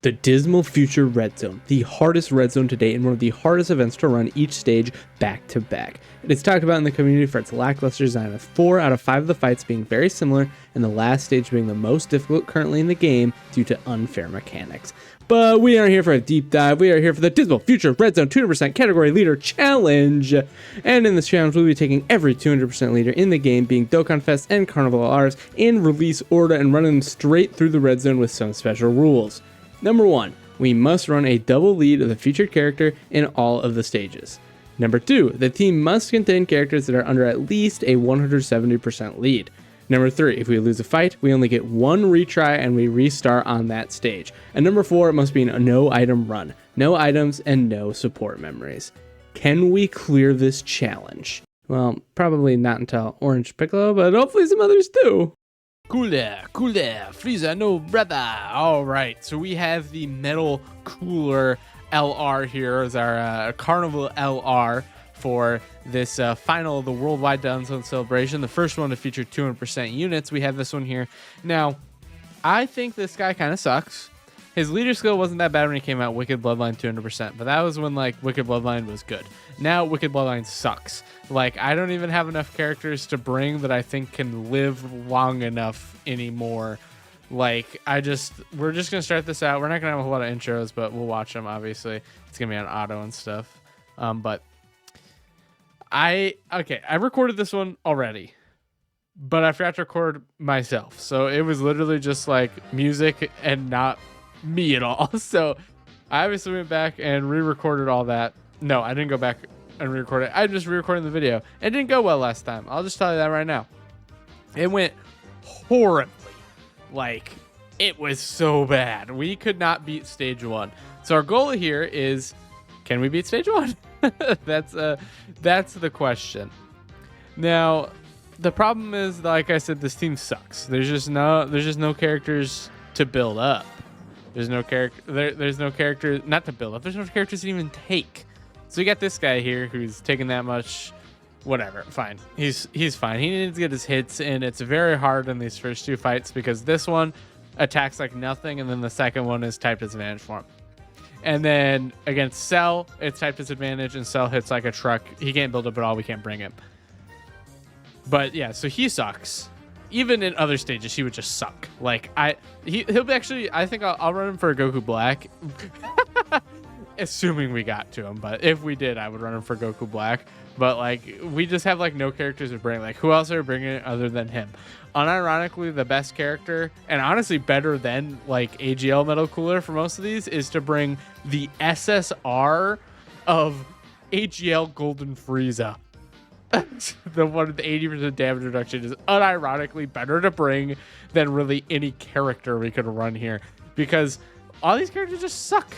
The Dismal Future Red Zone, the hardest red zone to date and one of the hardest events to run each stage back to back. It is talked about in the community for its lackluster design, with 4 out of 5 of the fights being very similar and the last stage being the most difficult currently in the game due to unfair mechanics. But we aren't here for a deep dive, we are here for the Dismal Future Red Zone 200% Category Leader Challenge! And in this challenge we'll be taking every 200% leader in the game, being Dokkan Fest and Carnival R's, in release order and running them straight through the red zone with some special rules. Number 1, we must run a double lead of the featured character in all of the stages. Number 2, the team must contain characters that are under at least a 170% lead. Number 3, if we lose a fight, we only get one retry and we restart on that stage. And number 4, it must be a no item run, no items and no support memories. Can we clear this challenge? Well, probably not until Orange Piccolo, but hopefully some others do. Cool there, Frieza, no brother. All right, so we have the Metal Cooler LR here as our Carnival LR for this final of the Worldwide Down Zone Celebration. The first one to feature 200% units. We have this one here. Now, I think this guy kind of sucks. His leader skill wasn't that bad when he came out, Wicked Bloodline 200%, but that was when like Wicked Bloodline was good. Now Wicked Bloodline sucks. Like, I don't even have enough characters to bring that I think can live long enough anymore. Like, we're just gonna start this out. We're not gonna have a whole lot of intros, but we'll watch them. Obviously, it's gonna be on auto and stuff. But I recorded this one already, but I forgot to record myself, so it was literally just like music and not me at all. So I obviously went back and re-recorded all that. No, I didn't go back and re-record it. I'm just re-recording the video. It didn't go well last time. I'll just tell you that right now. It went horribly. Like, it was so bad. We could not beat stage 1. So our goal here is, can we beat stage 1? That's the question. Now, the problem is, like I said, this team sucks. There's just no characters to build up. There's no character not to build up. There's no characters to even take. So you got this guy here who's taking that much. Whatever, fine. He's fine. He needs to get his hits in. It's very hard in these first 2 fights because this one attacks like nothing, and then the second one is type disadvantage for him. And then against Cell, it's type disadvantage, and Cell hits like a truck. He can't build up at all. We can't bring him. But yeah, so he sucks. Even in other stages, he would just suck. Like, he'll be actually, I think I'll run him for a Goku Black. Assuming we got to him, but if we did, I would run him for Goku Black. But like, we just have like no characters to bring. Like, who else are we bringing other than him? Unironically, the best character, and honestly better than like AGL Metal Cooler for most of these, is to bring the SSR of AGL Golden Frieza. The one with the 80% damage reduction is unironically better to bring than really any character we could run here, because all these characters just suck.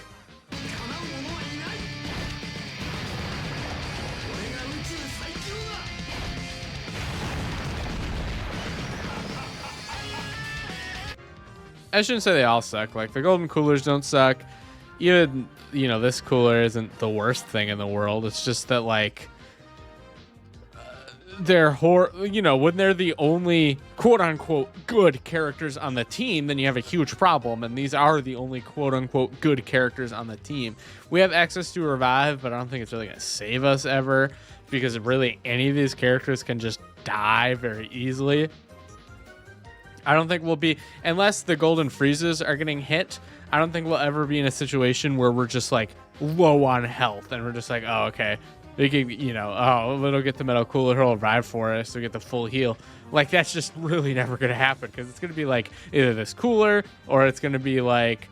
I shouldn't say they all suck. Like, the golden coolers don't suck. Even, this cooler isn't the worst thing in the world. It's just that, like, they're when they're the only quote-unquote good characters on the team, then you have a huge problem, and these are the only quote-unquote good characters on the team. We have access to Revive, but I don't think it's really going to save us ever, because really any of these characters can just die very easily. I don't think we'll be, unless the Golden Freezes are getting hit, I don't think we'll ever be in a situation where we're just like low on health, and we're just like, oh, okay, we can, it'll get the Metal Cooler, he'll revive for us, we'll get the full heal. Like, that's just really never going to happen, because it's going to be like either this cooler, or it's going to be like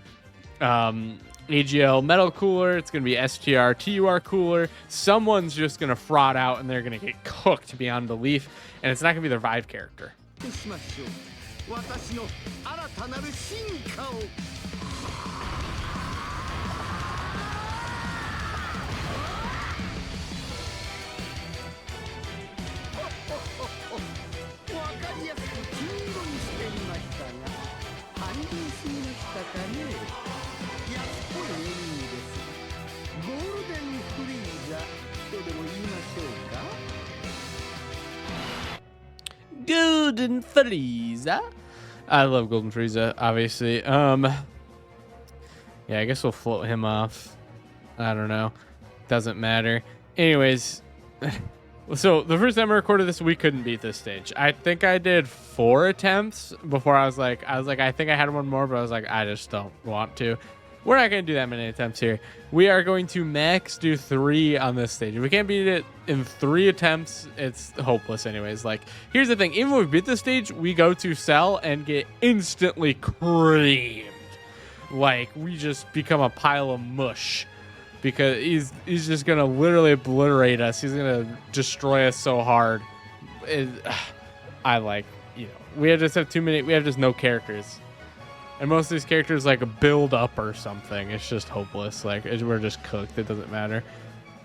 AGL Metal Cooler, it's going to be STR TUR Cooler. Someone's just going to fraud out, and they're going to get cooked beyond belief, and it's not going to be the revive character. 私の新たなる進化を Golden Frieza. I love Golden Frieza, obviously. Yeah, I guess we'll float him off. I don't know. Doesn't matter. Anyways, so the first time I recorded this, we couldn't beat this stage. I think I did 4 attempts before I was like, I think I had one more, but I was like, I just don't want to. We're not going to do that many attempts here. We are going to max do 3 on this stage. If we can't beat it in 3 attempts, it's hopeless anyways. Like, here's the thing. Even when we beat this stage, we go to sell and get instantly creamed. Like, we just become a pile of mush. Because he's just going to literally obliterate us. He's going to destroy us so hard. I like, you know, we just have we have just no characters. And most of these characters like build up or something. It's just hopeless. Like, we're just cooked. It doesn't matter.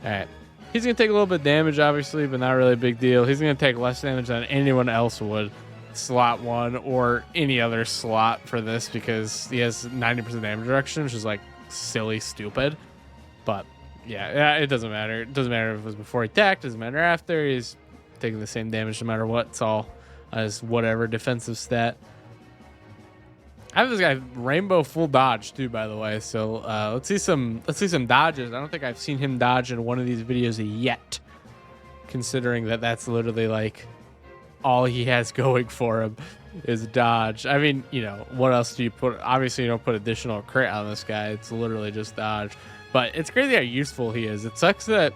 All right. He's going to take a little bit of damage, obviously, but not really a big deal. He's going to take less damage than anyone else would. Slot 1 or any other slot for this because he has 90% damage reduction, which is like silly, stupid. But yeah, it doesn't matter. It doesn't matter if it was before he attacked. It doesn't matter after. He's taking the same damage no matter what. It's all as whatever defensive stat. I have this guy rainbow full dodge too, by the way. So let's see some dodges. I don't think I've seen him dodge in one of these videos yet, considering that that's literally like all he has going for him is dodge. I mean, you know, what else do you put? Obviously, you don't put additional crit on this guy. It's literally just dodge. But it's crazy how useful he is. It sucks that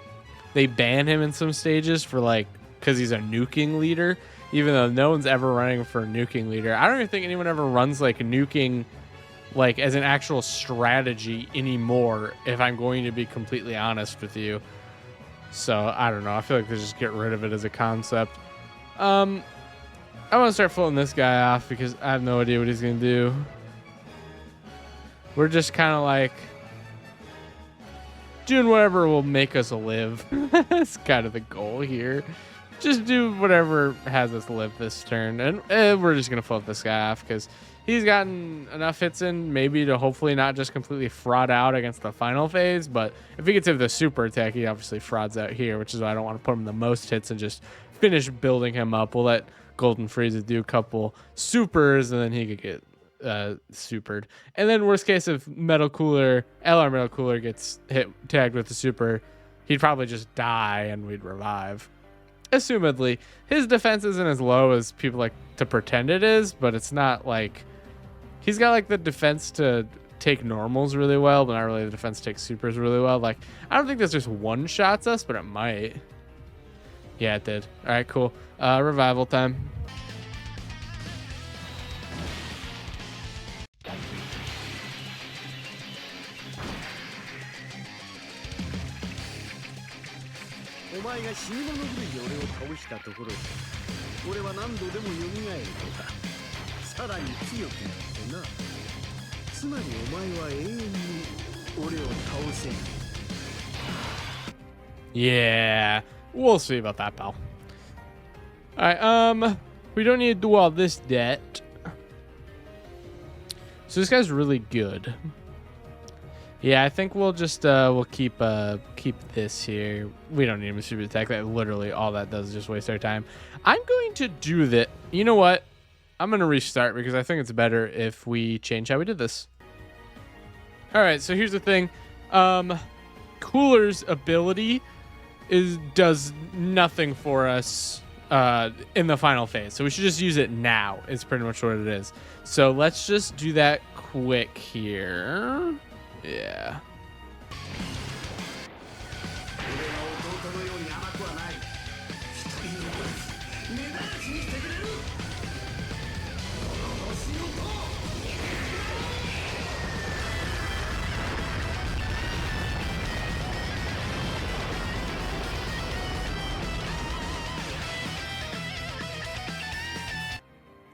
they ban him in some stages for like because he's a nuking leader. Even though no one's ever running for a nuking leader. I don't even think anyone ever runs like nuking like as an actual strategy anymore, if I'm going to be completely honest with you. So I don't know. I feel like they just get rid of it as a concept. I want to start floating this guy off because I have no idea what he's going to do. We're just kind of like doing whatever will make us live. That's kind of the goal here. Just do whatever has us live this turn. And we're just going to float this guy off because he's gotten enough hits in maybe to hopefully not just completely fraud out against the final phase. But if he gets hit with the super attack, he obviously frauds out here, which is why I don't want to put him the most hits and just finish building him up. We'll let Golden Frieza do a couple supers and then he could get supered. And then worst case, if LR Metal Cooler gets tagged with the super, he'd probably just die and we'd revive. Assumedly, his defense isn't as low as people like to pretend it is, but it's not like he's got like the defense to take normals really well, but not really the defense to take supers really well. Like, I don't think this just one shots us, but it might. Yeah, it did. All right, cool. Revival time. Yeah, we'll see about that, pal. All right, we don't need to do all this yet. So this guy's really good. Yeah, I think we'll just we'll keep this here. We don't need him to super attack. That literally all that does is just waste our time. I'm going to do that. You know what? I'm going to restart because I think it's better if we change how we did this. All right, so here's the thing. Cooler's ability does nothing for us in the final phase. So we should just use it now. Is pretty much what it is. So let's just do that quick here. Yeah.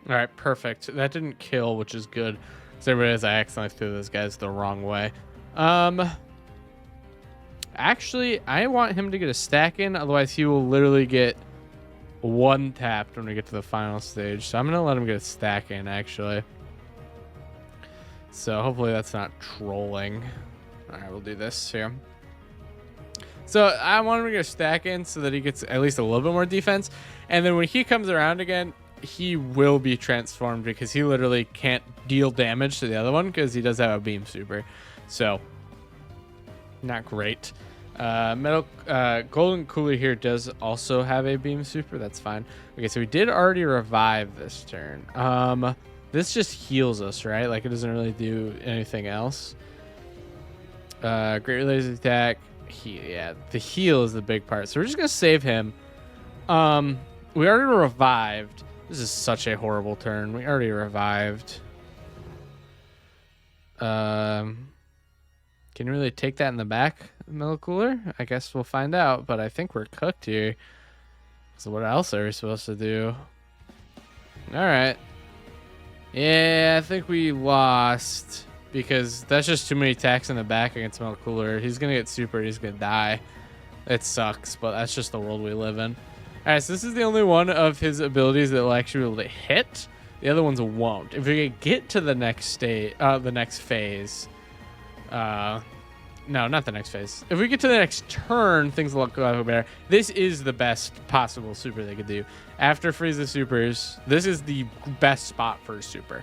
All right, perfect. That didn't kill, which is good. So everybody knows I accidentally threw those guys the wrong way. Actually, I want him to get a stack in, otherwise he will literally get one tapped when we get to the final stage. So I'm gonna let him get a stack in, actually. So hopefully that's not trolling. All right, we'll do this here. So I want him to get a stack in so that he gets at least a little bit more defense. And then when he comes around again, he will be transformed because he literally can't deal damage to the other one because he does have a beam super. So not great. Golden Cooler here does also have a beam super. That's fine. Okay, so we did already revive this turn. This just heals us, right? Like, it doesn't really do anything else. Great Laser Attack. Yeah, the heal is the big part. So we're just gonna save him. We already revived. This is such a horrible turn. We already revived. Can you really take that in the back, Metal Cooler? I guess we'll find out, but I think we're cooked here. So what else are we supposed to do? All right. Yeah, I think we lost because that's just too many attacks in the back against Metal Cooler. He's going to get super. He's going to die. It sucks, but that's just the world we live in. All right, so this is the only one of his abilities that will actually be able to hit. The other ones won't. If we get to the next state, the next phase, no, not the next phase. If we get to the next turn, things will look a lot better. This is the best possible super they could do. After Frieza supers, this is the best spot for a super.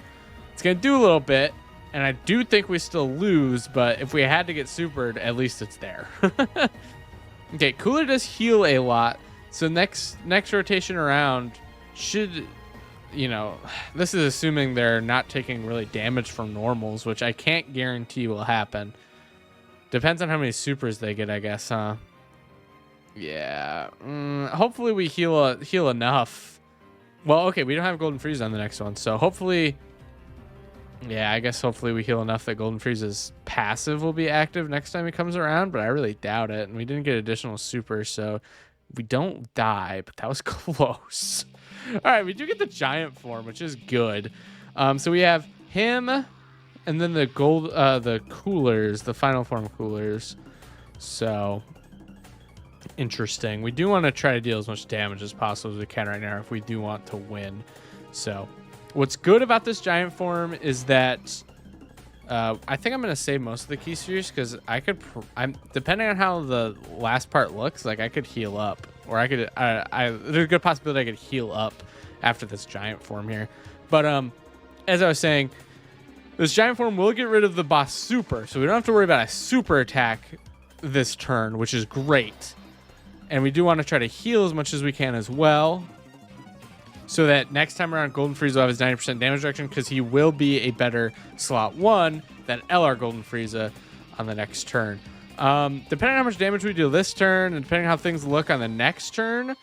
It's going to do a little bit, and I do think we still lose, but if we had to get supered, at least it's there. Okay, Cooler does heal a lot, so next rotation around should... You know, this is assuming they're not taking really damage from normals, which I can't guarantee will happen. Depends on how many supers they get, I guess, huh? Yeah. Hopefully we heal enough. Well, okay, we don't have Golden Freeze on the next one, so hopefully... Yeah, I guess hopefully we heal enough that Golden Freeze's passive will be active next time he comes around, but I really doubt it. And we didn't get additional supers, so we don't die, but that was close. All right, we do get the giant form, which is good. So we have him, and then the coolers, the final form coolers. So interesting. We do want to try to deal as much damage as possible as we can right now if we do want to win. So what's good about this giant form is that I think I'm gonna save most of the key spheres because I'm depending on how the last part looks, like I could heal up, or I could there's a good possibility I could heal up after this giant form here. But as I was saying, this giant form will get rid of the boss super, so we don't have to worry about a super attack this turn, which is great. And we do want to try to heal as much as we can as well, so that next time around Golden Frieza will have his 90% damage reduction, because he will be a better slot 1 than LR Golden Frieza on the next turn. Depending on how much damage we do this turn, and depending on how things look on the next turn,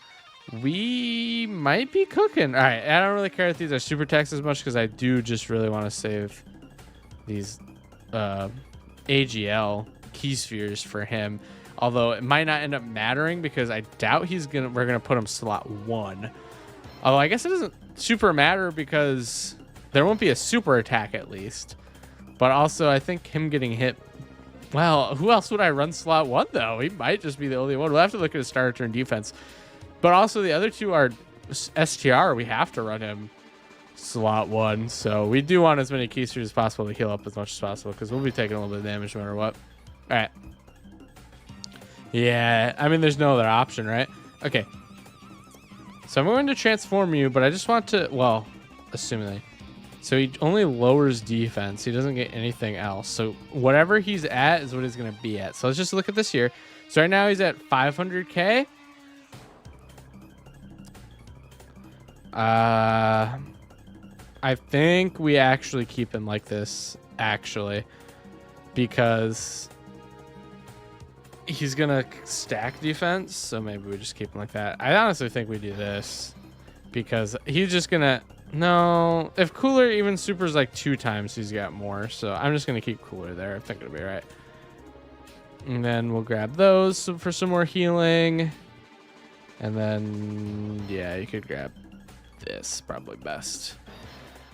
we might be cooking. All right, I don't really care if these are super attacks as much, because I do just really want to save these AGL key spheres for him. Although it might not end up mattering, because I doubt we're gonna put him slot 1. Although I guess it doesn't super matter because there won't be a super attack at least. But also I think him getting hit... Well, who else would I run slot 1 though? He might just be the only one. We'll have to look at his starter turn defense. But also the other two are STR. We have to run him slot 1. So we do want as many key spheres as possible to heal up as much as possible, because we'll be taking a little bit of damage no matter what. All right. Yeah, I mean, there's no other option, right? Okay. So I'm going to transform you, but I just want to, well, assumingly. So he only lowers defense. He doesn't get anything else. So whatever he's at is what he's going to be at. So let's just look at this here. So right now he's at 500K. I think we actually keep him like this, actually, because he's gonna stack defense, so maybe we just keep him like that. I honestly think we do this because he's just gonna... No, if Cooler even supers like 2 times, he's got more, so I'm just gonna keep Cooler there. I think it'll be right. And then we'll grab those for some more healing, and then yeah, you could grab this, probably best.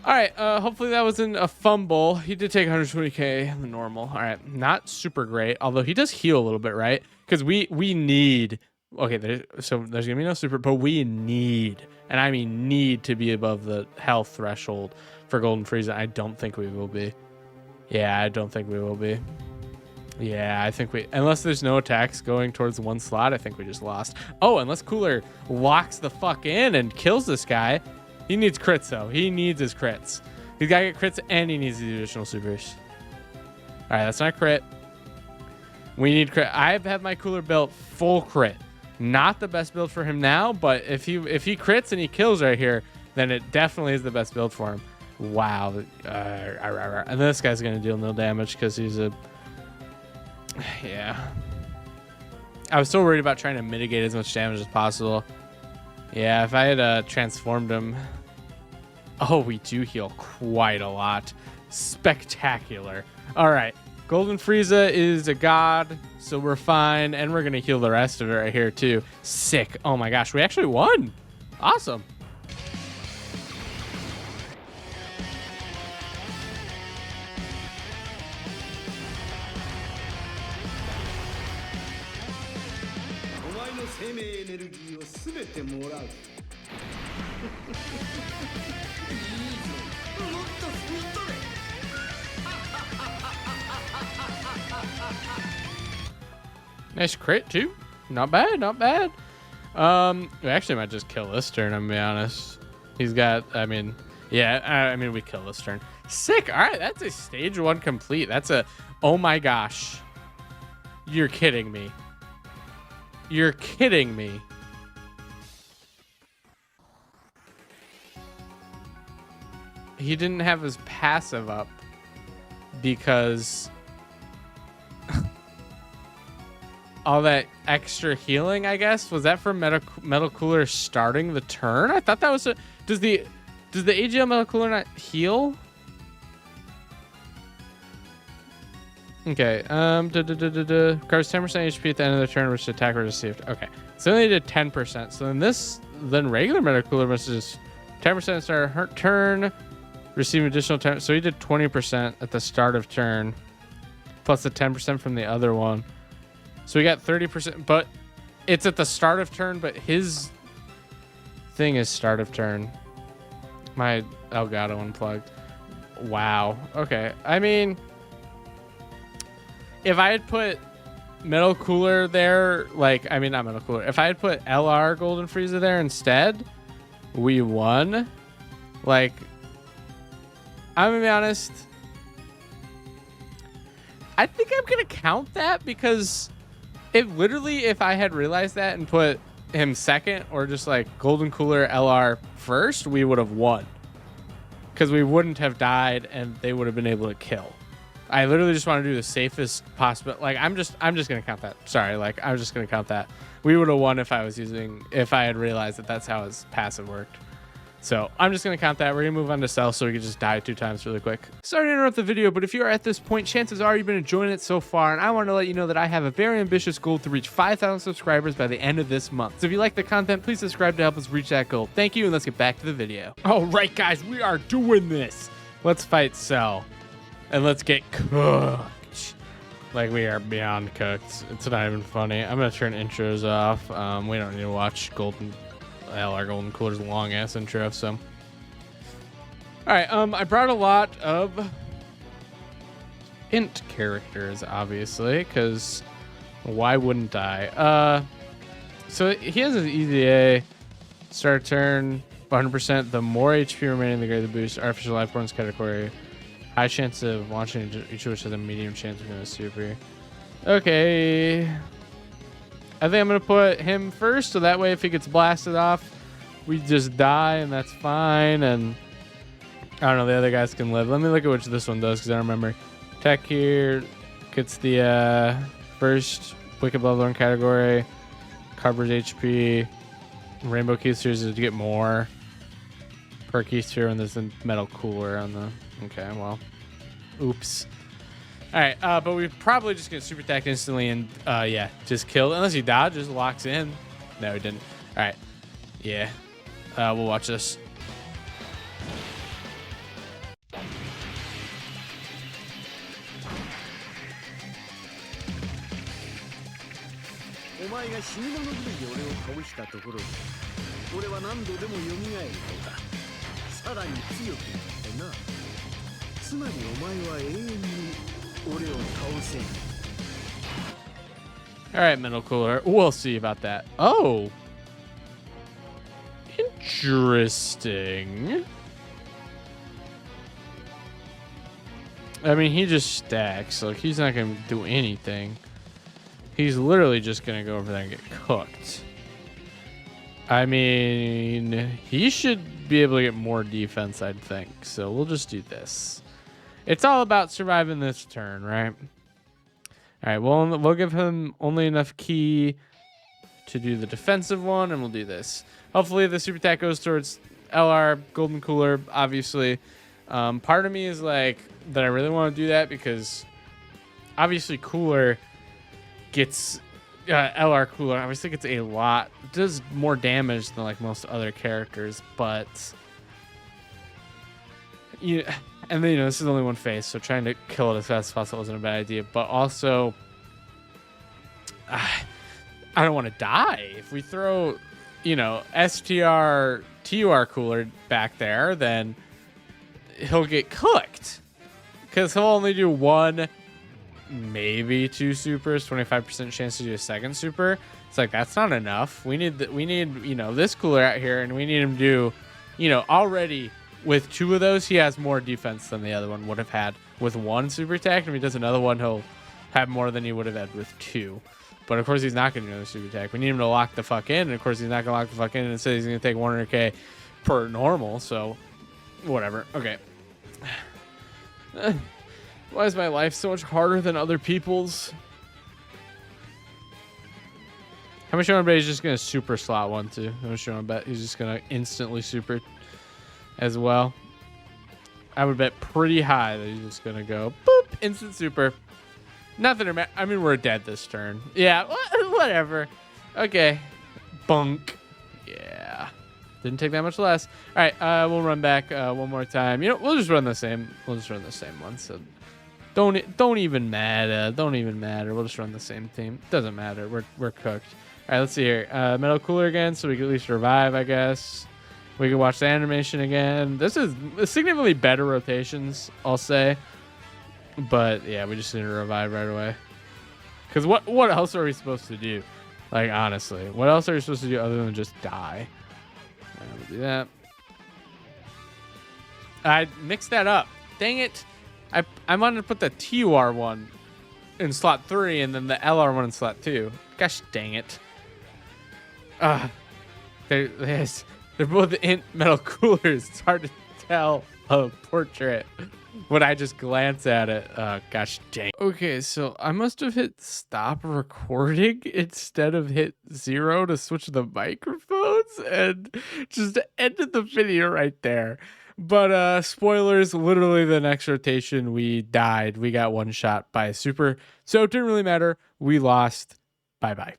All right, hopefully that wasn't a fumble. He did take 120K in the normal. All right, not super great, although he does heal a little bit, right? Because we need... Okay, so there's going to be no super, but we need, and I mean need, to be above the health threshold for Golden Frieza. I don't think we will be. Yeah, I don't think we will be. Yeah, I think we... Unless there's no attacks going towards one slot, I think we just lost. Oh, unless Cooler locks the fuck in and kills this guy. He needs crits, though. He needs his crits. He's got to get crits, and he needs the additional supers. All right, that's not crit. We need crit. I've had my cooler built full crit. Not the best build for him now, but if he crits and he kills right here, then it definitely is the best build for him. Wow. And this guy's going to deal no damage because he's a... Yeah. I was still worried about trying to mitigate as much damage as possible. Yeah, if I had transformed him... Oh, we do heal quite a lot. Spectacular. All right. Golden Frieza is a god, so we're fine. And we're going to heal the rest of it right here, too. Sick. Oh, my gosh. We actually won. Awesome. Nice crit too. Not bad, not bad. We actually might just kill this turn, I'm gonna be honest. He's got, I mean, we kill this turn. Sick. All right, that's a stage 1 complete. That's a, oh my gosh. You're kidding me. You're kidding me. He didn't have his passive up because all that extra healing, I guess, was that for Metal Cooler starting the turn? I thought that was a... Does the AGL Metal Cooler not heal? Okay. Covers 10% HP at the end of the turn, which the attacker received. Okay. So then they did 10%. So then regular Metal Cooler must just 10% start her turn, receive additional 10. So he did 20% at the start of turn, plus the 10% from the other one. So we got 30%, but it's at the start of turn, but his thing is start of turn. My Elgato unplugged. Wow. Okay. I mean, if I had put Metal Cooler there, like, I mean, not Metal Cooler. If I had put LR Golden Frieza there instead, we won. Like, I'm going to be honest. I think I'm going to count that because... if I had realized that and put him second or just like Golden Cooler LR first, we would have won. Because we wouldn't have died and they would have been able to kill. I literally just want to do the safest possible. Like, I'm just going to count that. Sorry, like, I'm just going to count that. We would have won if I had realized that that's how his passive worked. So I'm just going to count that. We're going to move on to Cell so we can just die 2 times really quick. Sorry to interrupt the video, but if you are at this point, chances are you've been enjoying it so far. And I want to let you know that I have a very ambitious goal to reach 5,000 subscribers by the end of this month. So if you like the content, please subscribe to help us reach that goal. Thank you, and let's get back to the video. All right, guys, we are doing this. Let's fight Cell. And let's get cooked. Like, we are beyond cooked. It's not even funny. I'm going to turn intros off. We don't need to watch LR Golden Cooler's long ass intro. So, all right. I brought a lot of int characters, obviously, because why wouldn't I? So he has his EZA start turn 100%. The more HP remaining, the greater the boost. Artificial life forms category. High chance of launching each of which has a medium chance of being a super. Okay. I think I'm going to put him first, so that way if he gets blasted off, we just die, and that's fine. And I don't know, the other guys can live. Let me look at which this one does, because I don't remember. Tech here gets the first Wicked Bloodborne category, covers HP. Rainbow Keys here is to get more per Keys here, and there's a Metal Cooler on the... Okay, well, oops. All right, but we're probably just going to super attack instantly and, yeah, just kill. Unless he dodge, just locks in. No, he didn't. All right, yeah. We'll watch this. All right, Metal Cooler. We'll see about that. Oh. Interesting. I mean, he just stacks. Like, he's not going to do anything. He's literally just going to go over there and get cooked. I mean, he should be able to get more defense, I'd think. So we'll just do this. It's all about surviving this turn, right? All right, well, we'll give him only enough ki to do the defensive one, and we'll do this. Hopefully the super attack goes towards LR, Golden Cooler, obviously. Part of me is like that I really want to do that because obviously Cooler gets LR Cooler obviously gets a lot, does more damage than like most other characters, but and then this is only one phase, so trying to kill it as fast as possible isn't a bad idea. But also, I don't want to die if we throw STR TUR Cooler back there, then he'll get cooked because he'll only do one, maybe two supers, 25% chance to do a second super. It's like, that's not enough. We need this Cooler out here, and we need him to do, already with two of those, he has more defense than the other one would have had with one super attack. And if he does another one, he'll have more than he would have had with two. But of course, he's not going to do another super attack. We need him to lock the fuck in, and of course, he's not going to lock the fuck in, and says he's going to take 100k per normal. So whatever. Okay. Why is my life so much harder than other people's? How much you want to bet he's just going to super slot one too? How much you want to bet he's just going to instantly super as well? I would bet pretty high that he's just going to go boop, instant super. Nothing to matter. I mean, we're dead this turn. Yeah, whatever. Okay. Bunk. Yeah. Didn't take that much less. All right, we'll run back one more time. We'll just run the same. We'll just run the same one. So don't even matter. Don't even matter. We'll just run the same team. Doesn't matter. We're cooked. All right, let's see here. Metal Cooler again, so we can at least revive, I guess. We can watch the animation again. This is significantly better rotations, I'll say. But yeah, we just need to revive right away. Because what else are we supposed to do? Like, honestly, what else are we supposed to do other than just die? We'll do that. I mixed that up. Dang it. I wanted to put the TUR one in slot 3 and then the LR one in slot 2. Gosh dang it. They're both int metal coolers. It's hard to tell a portrait when I just glance at it. Gosh dang. Okay, so I must have hit stop recording instead of hit 0 to switch the microphones and just ended the video right there. But spoilers, literally the next rotation we died. We got one shot by a super. So it didn't really matter. We lost. Bye-bye.